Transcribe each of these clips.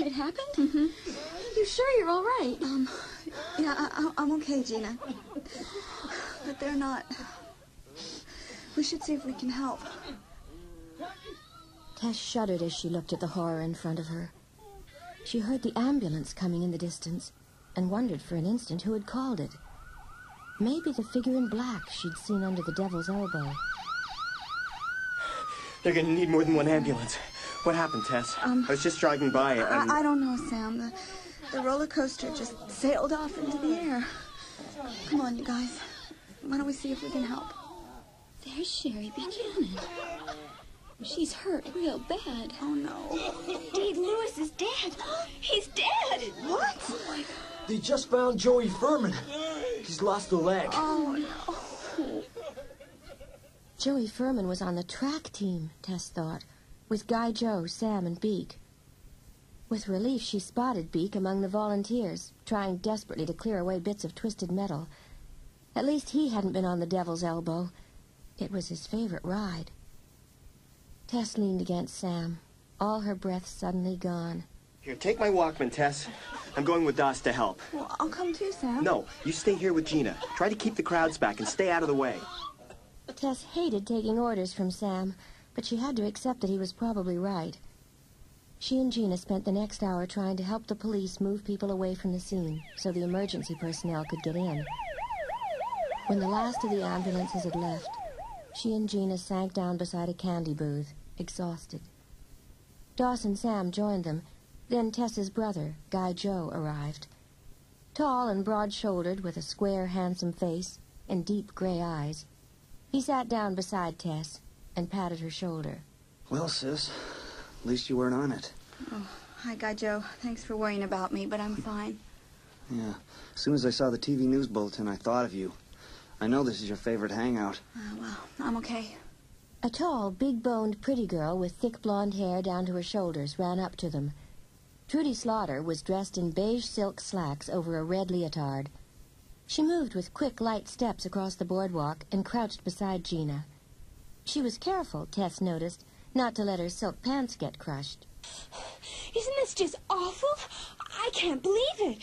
when it happened? Mm-hmm. You sure you're all right? Yeah, I'm okay, Gina. But they're not. We should see if we can help. Tess shuddered as she looked at the horror in front of her. She heard the ambulance coming in the distance and wondered for an instant who had called it. Maybe the figure in black she'd seen under the devil's elbow. They're gonna need more than one ambulance. What happened, Tess? I was just driving by and... I don't know, Sam. The roller coaster just sailed off into the air. Come on, you guys. Why don't we see if we can help? There's Sherry Buchanan. She's hurt real bad. Oh, no. Dave Lewis is dead. He's dead. What? They just found Joey Furman. He's lost a leg. Oh, no. Joey Furman was on the track team, Tess thought, with Guy Joe, Sam, and Beak. With relief, she spotted Beak among the volunteers, trying desperately to clear away bits of twisted metal. At least he hadn't been on the devil's elbow. It was his favorite ride. Tess leaned against Sam, all her breath suddenly gone. Here, take my Walkman, Tess. I'm going with Doss to help. Well, I'll come too, Sam. No, you stay here with Gina. Try to keep the crowds back and stay out of the way. Tess hated taking orders from Sam, but she had to accept that he was probably right. She and Gina spent the next hour trying to help the police move people away from the scene so the emergency personnel could get in. When the last of the ambulances had left, she and Gina sank down beside a candy booth, exhausted. Doss and Sam joined them. Then Tess's brother, Guy Joe, arrived. Tall and broad-shouldered, with a square, handsome face and deep gray eyes. He sat down beside Tess and patted her shoulder. Well, sis, at least you weren't on it. Oh, hi, Guy Joe. Thanks for worrying about me, but I'm fine. Yeah. As soon as I saw the TV news bulletin, I thought of you. I know this is your favorite hangout. Well, I'm okay. A tall, big-boned, pretty girl with thick blonde hair down to her shoulders ran up to them. Trudy Slaughter was dressed in beige silk slacks over a red leotard. She moved with quick, light steps across the boardwalk and crouched beside Gina. She was careful, Tess noticed, not to let her silk pants get crushed. Isn't this just awful? I can't believe it.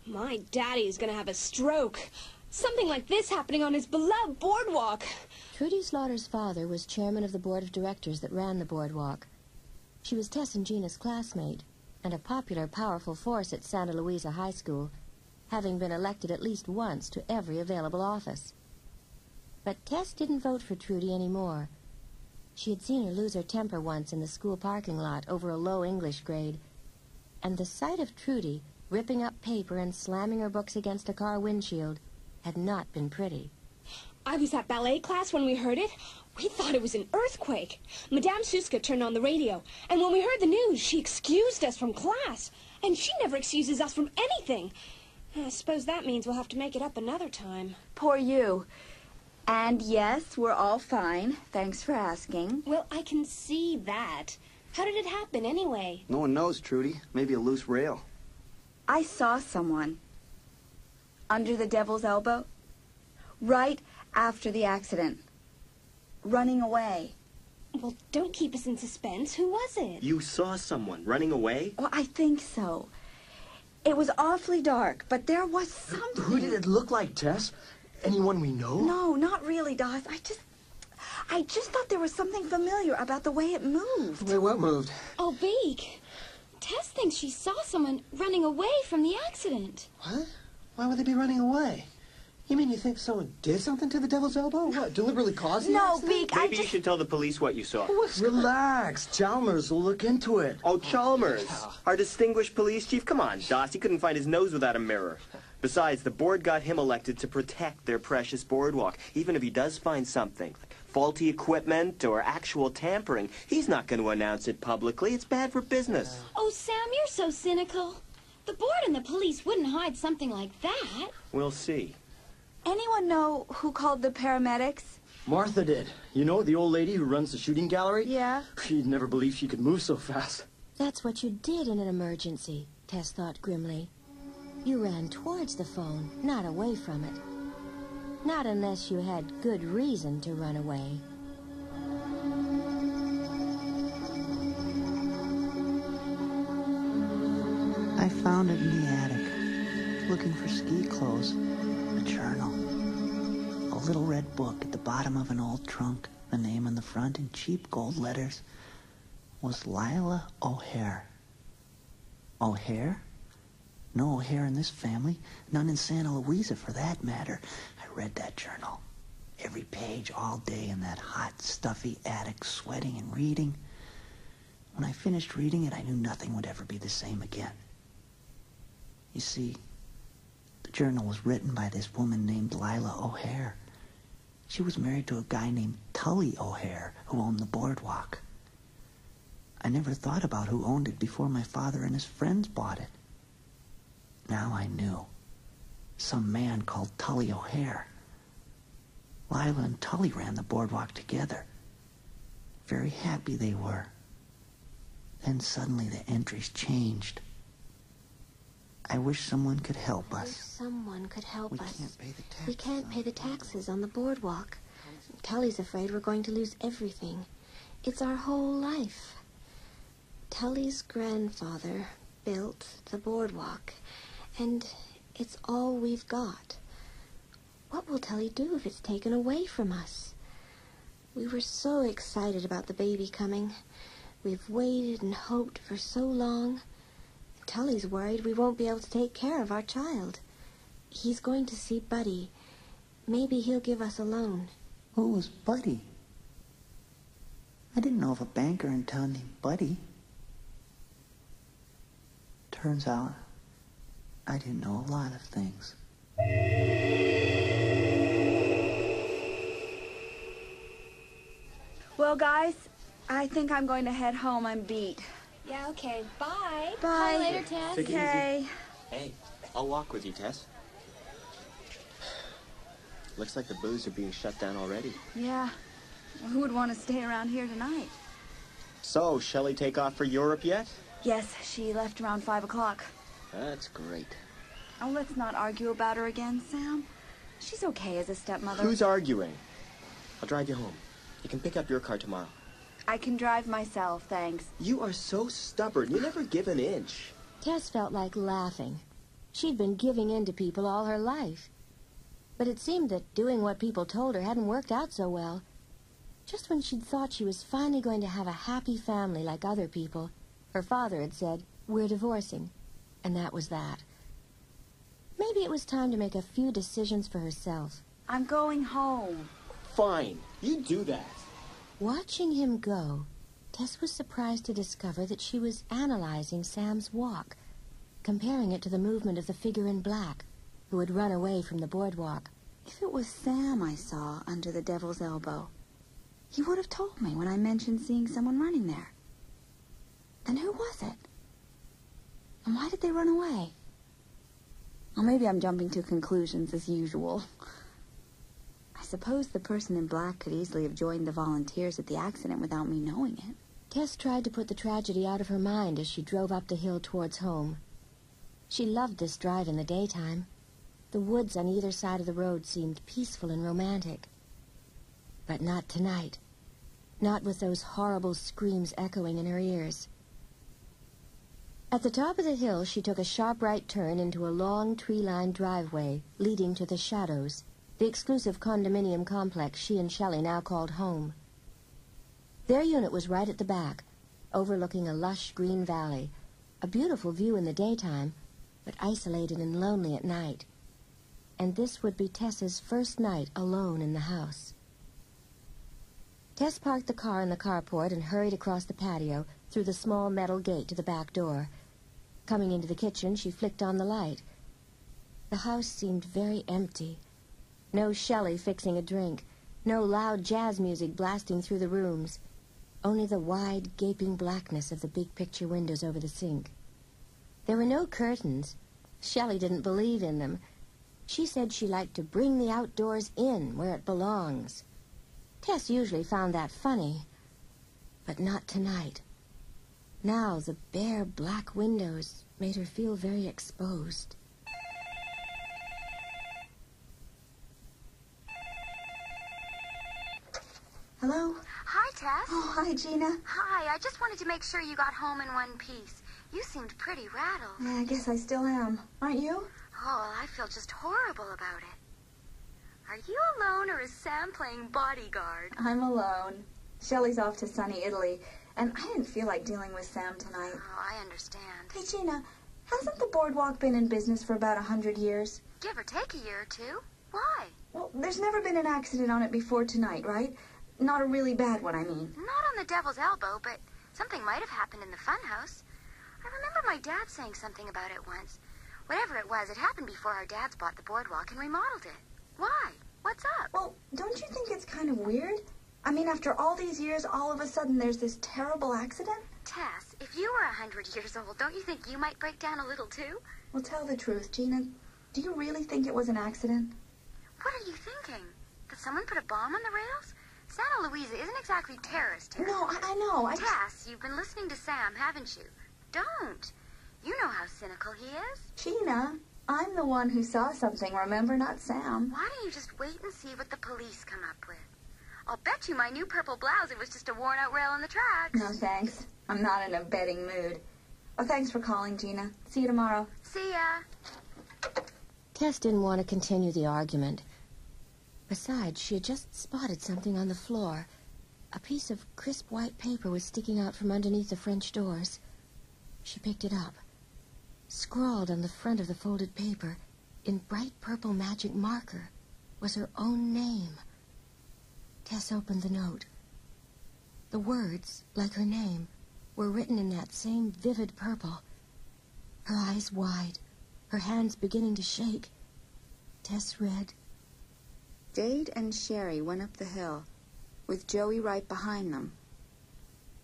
My daddy's gonna have a stroke. Something like this happening on his beloved boardwalk. Trudy Slaughter's father was chairman of the board of directors that ran the boardwalk. She was Tess and Gina's classmate, and a popular, powerful force at Santa Luisa High School, having been elected at least once to every available office. But Tess didn't vote for Trudy anymore. She had seen her lose her temper once in the school parking lot over a low English grade, and the sight of Trudy ripping up paper and slamming her books against a car windshield had not been pretty. I was at ballet class when we heard it. We thought it was an earthquake. Madame Suska turned on the radio, and when we heard the news, she excused us from class. And she never excuses us from anything. I suppose that means we'll have to make it up another time. Poor you. And yes, we're all fine. Thanks for asking. Well, I can see that. How did it happen anyway? No one knows, Trudy. Maybe a loose rail. I saw someone under the devil's elbow right after the accident, running away. Well, don't keep us in suspense. Who was it? You saw someone running away? Well, I think so. It was awfully dark, but there was something. Who did it look like, Tess? Anyone we know? No, not really, Doss. I just thought there was something familiar about the way it moved. Wait, what moved? Oh, Beak. Tess thinks she saw someone running away from the accident. What? Why would they be running away? You mean you think someone did something to the devil's elbow? What, deliberately caused the No, accident? Beak, Maybe you should tell the police what you saw. Relax. Chalmers will look into it. Oh, Chalmers, our distinguished police chief. Come on, Doss, he couldn't find his nose without a mirror. Besides, the board got him elected to protect their precious boardwalk. Even if he does find something, like faulty equipment or actual tampering, he's not going to announce it publicly. It's bad for business. Oh, Sam, you're so cynical. The board and the police wouldn't hide something like that. We'll see. Anyone know who called the paramedics? Martha did. You know, the old lady who runs the shooting gallery? Yeah. You'd never believe she could move so fast. That's what you did in an emergency, Tess thought grimly. You ran towards the phone, not away from it. Not unless you had good reason to run away. I found it in the attic, looking for ski clothes. A journal. A little red book at the bottom of an old trunk. The name on the front in cheap gold letters was Lila O'Hare. O'Hare? No O'Hare in this family. None in Santa Luisa, for that matter. I read that journal. Every page all day in that hot, stuffy attic, sweating and reading. When I finished reading it, I knew nothing would ever be the same again. You see, the journal was written by this woman named Lila O'Hare. She was married to a guy named Tully O'Hare, who owned the boardwalk. I never thought about who owned it before my father and his friends bought it. Now I knew. Some man called Tully O'Hare. Lila and Tully ran the boardwalk together. Very happy they were. Then suddenly the entries changed. I wish someone could help us. Someone could help us. We can't pay the taxes. We can't pay the taxes on the boardwalk. Tully's afraid we're going to lose everything. It's our whole life. Tully's grandfather built the boardwalk, and it's all we've got. What will Tully do if it's taken away from us? We were so excited about the baby coming. We've waited and hoped for so long. Tully's worried we won't be able to take care of our child. He's going to see Buddy. Maybe he'll give us a loan. Who was Buddy? I didn't know of a banker in town named Buddy. Turns out, I didn't know a lot of things. Well, guys, I think I'm going to head home. I'm beat. Yeah, okay. Bye. Bye. See you later, Tess. Take it Okay. easy. Hey, I'll walk with you, Tess. Looks like the booths are being shut down already. Yeah. Well, who would want to stay around here tonight? So, Shelley take off for Europe yet? Yes, she left around 5 o'clock. That's great. Oh, let's not argue about her again, Sam. She's okay as a stepmother. Who's arguing? I'll drive you home. You can pick up your car tomorrow. I can drive myself, thanks. You are so stubborn. You never give an inch. Tess felt like laughing. She'd been giving in to people all her life. But it seemed that doing what people told her hadn't worked out so well. Just when she'd thought she was finally going to have a happy family like other people, her father had said, "We're divorcing." And that was that. Maybe it was time to make a few decisions for herself. I'm going home. Fine. You do that. Watching him go, Tess was surprised to discover that she was analyzing Sam's walk, comparing it to the movement of the figure in black, who had run away from the boardwalk. If it was Sam I saw under the Devil's Elbow, he would have told me when I mentioned seeing someone running there. Then who was it? And why did they run away? Well, maybe I'm jumping to conclusions as usual. I suppose the person in black could easily have joined the volunteers at the accident without me knowing it. Tess tried to put the tragedy out of her mind as she drove up the hill towards home. She loved this drive in the daytime. The woods on either side of the road seemed peaceful and romantic. But not tonight. Not with those horrible screams echoing in her ears. At the top of the hill, she took a sharp right turn into a long tree-lined driveway leading to the Shadows, the exclusive condominium complex she and Shelley now called home. Their unit was right at the back, overlooking a lush green valley, a beautiful view in the daytime, but isolated and lonely at night. And this would be Tess's first night alone in the house. Tess parked the car in the carport and hurried across the patio through the small metal gate to the back door. Coming into the kitchen, she flicked on the light. The house seemed very empty. No Shelley fixing a drink, no loud jazz music blasting through the rooms, only the wide, gaping blackness of the big picture windows over the sink. There were no curtains. Shelley didn't believe in them. She said she liked to bring the outdoors in where it belongs. Tess usually found that funny, but not tonight. Now the bare black windows made her feel very exposed. Hello? Hi, Tess. Oh, hi, Gina. Hi, I just wanted to make sure you got home in one piece. You seemed pretty rattled. Yeah, I guess I still am. Aren't you? Oh, I feel just horrible about it. Are you alone, or is Sam playing bodyguard? I'm alone. Shelley's off to sunny Italy, and I didn't feel like dealing with Sam tonight. Oh, I understand. Hey, Gina, hasn't the boardwalk been in business for about 100 years? Give or take a year or two. Why? Well, there's never been an accident on it before tonight, right? Not a really bad one, I mean. Not on the Devil's Elbow, but something might have happened in the funhouse. I remember my dad saying something about it once. Whatever it was, it happened before our dads bought the boardwalk and remodeled it. Why? What's up? Well, don't you think it's kind of weird? I mean, after all these years, all of a sudden there's this terrible accident? Tess, if you were 100 years old, don't you think you might break down a little too? Well, tell the truth, Gina. Do you really think it was an accident? What are you thinking? Did someone put a bomb on the rails? Santa Luisa isn't exactly terrorist territory. No, I know. Tess, you've been listening to Sam, haven't you? Don't. You know how cynical he is. Gina, I'm the one who saw something, remember, not Sam. Why don't you just wait and see what the police come up with? I'll bet you my new purple blouse it was just a worn-out rail on the tracks. No, thanks. I'm not in a betting mood. Oh, thanks for calling, Gina. See you tomorrow. See ya. Tess didn't want to continue the argument. Besides, she had just spotted something on the floor. A piece of crisp white paper was sticking out from underneath the French doors. She picked it up. Scrawled on the front of the folded paper, in bright purple magic marker, was her own name. Tess opened the note. The words, like her name, were written in that same vivid purple. Her eyes wide, her hands beginning to shake. Tess read, Dade and Sherry went up the hill, with Joey right behind them.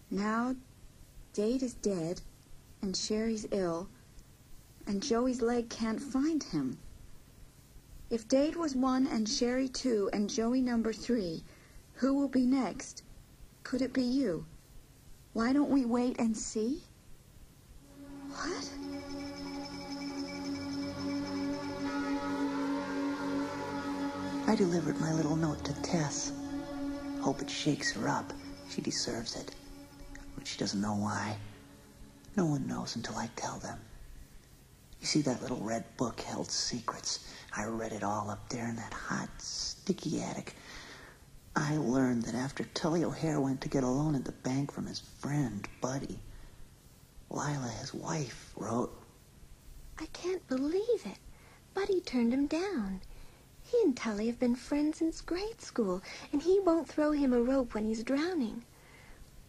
Now, Dade is dead, and Sherry's ill, and Joey's leg can't find him. If Dade was 1 and Sherry 2 and Joey number 3, who will be next? Could it be you? Why don't we wait and see? What? I delivered my little note to Tess. Hope it shakes her up. She deserves it. But she doesn't know why. No one knows until I tell them. You see, that little red book held secrets. I read it all up there in that hot, sticky attic. I learned that after Tully O'Hare went to get a loan at the bank from his friend, Buddy, Lila, his wife, wrote, I can't believe it. Buddy turned him down. He and Tully have been friends since grade school, and he won't throw him a rope when he's drowning.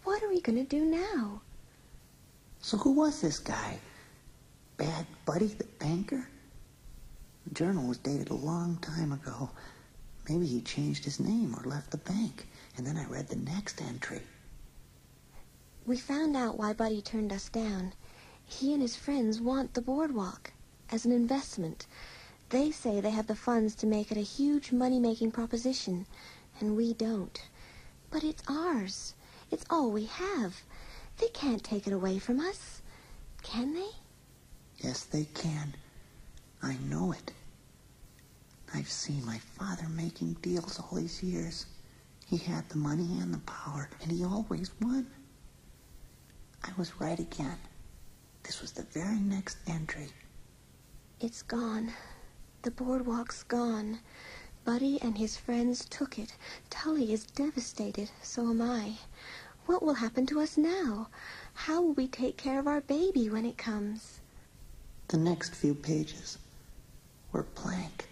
What are we going to do now? So who was this guy? Bad Buddy, the banker? The journal was dated a long time ago. Maybe he changed his name or left the bank. And then I read the next entry. We found out why Buddy turned us down. He and his friends want the boardwalk as an investment. They say they have the funds to make it a huge money-making proposition, and we don't. But it's ours. It's all we have. They can't take it away from us. Can they? Yes, they can. I know it. I've seen my father making deals all these years. He had the money and the power, and he always won. I was right again. This was the very next entry. It's gone. The boardwalk's gone. Buddy and his friends took it. Tully is devastated. So am I. What will happen to us now? How will we take care of our baby when it comes? The next few pages were blank.